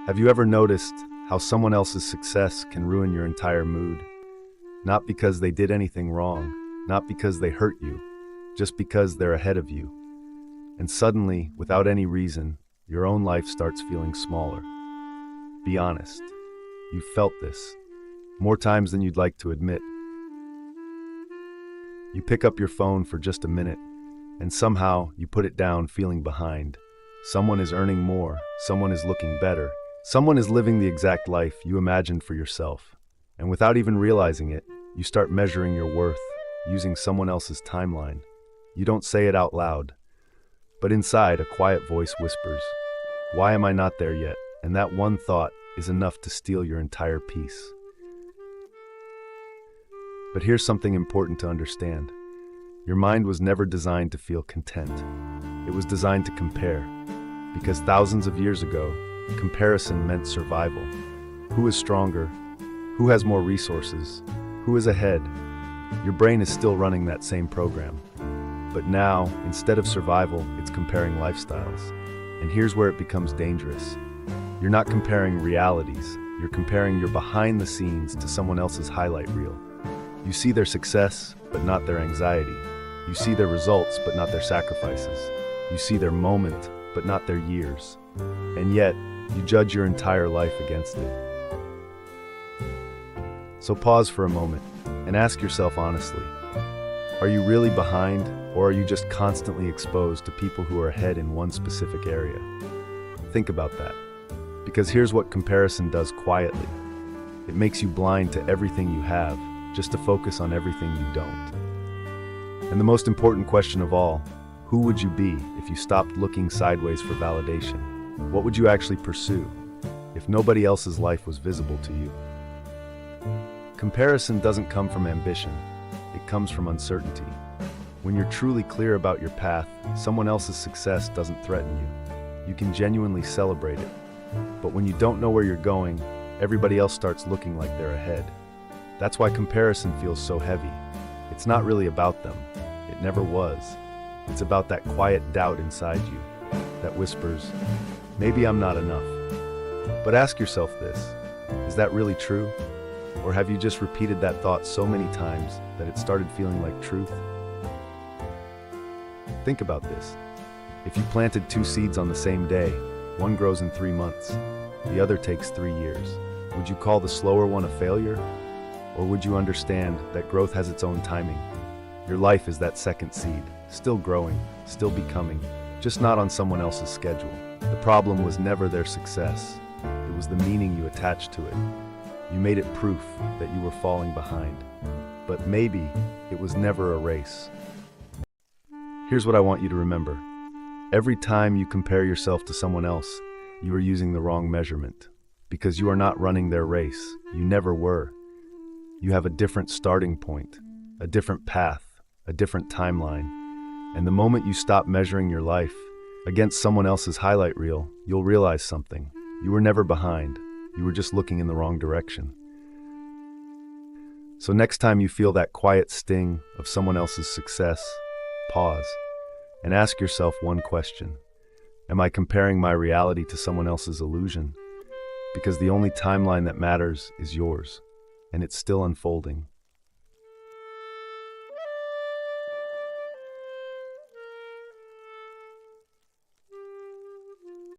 Have you ever noticed how someone else's success can ruin your entire mood? Not because they did anything wrong, not because they hurt you, just because they're ahead of you. And suddenly, without any reason, your own life starts feeling smaller. Be honest. You've felt this more times than you'd like to admit. You pick up your phone for just a minute, and somehow you put it down feeling behind. Someone is earning more, someone is looking better, someone is living the exact life you imagined for yourself. And without even realizing it, you start measuring your worth using someone else's timeline. You don't say it out loud, but inside a quiet voice whispers, "Why am I not there yet?" And that one thought is enough to steal your entire peace. But here's something important to understand. Your mind was never designed to feel content. It was designed to compare. Because thousands of years ago, comparison meant survival. Who is stronger? Who has more resources? Who is ahead? Your brain is still running that same program. But now, instead of survival, it's comparing lifestyles. And here's where it becomes dangerous. You're not comparing realities. You're comparing your behind the scenes to someone else's highlight reel. You see their success, but not their anxiety. You see their results, but not their sacrifices. You see their moment, but not their years. And yet, you judge your entire life against it. So pause for a moment and ask yourself honestly, are you really behind, or are you just constantly exposed to people who are ahead in one specific area? Think about that. Because here's what comparison does quietly. It makes you blind to everything you have, just to focus on everything you don't. And the most important question of all, who would you be if you stopped looking sideways for validation? What would you actually pursue if nobody else's life was visible to you? Comparison doesn't come from ambition, it comes from uncertainty. When you're truly clear about your path, someone else's success doesn't threaten you. You can genuinely celebrate it. But when you don't know where you're going, everybody else starts looking like they're ahead. That's why comparison feels so heavy. It's not really about them. It never was. It's about that quiet doubt inside you that whispers, maybe I'm not enough. But ask yourself this, is that really true? Or have you just repeated that thought so many times that it started feeling like truth? Think about this. If you planted 2 seeds on the same day, one grows in 3 months, the other takes 3 years. Would you call the slower one a failure? Or would you understand that growth has its own timing? Your life is that second seed, still growing, still becoming, just not on someone else's schedule. The problem was never their success. It was the meaning you attached to it. You made it proof that you were falling behind. But maybe it was never a race. Here's what I want you to remember. Every time you compare yourself to someone else, you are using the wrong measurement. Because you are not running their race. You never were. You have a different starting point, a different path, a different timeline. And the moment you stop measuring your life against someone else's highlight reel, you'll realize something. You were never behind. You were just looking in the wrong direction. So next time you feel that quiet sting of someone else's success, pause and ask yourself one question. Am I comparing my reality to someone else's illusion? Because the only timeline that matters is yours, and it's still unfolding.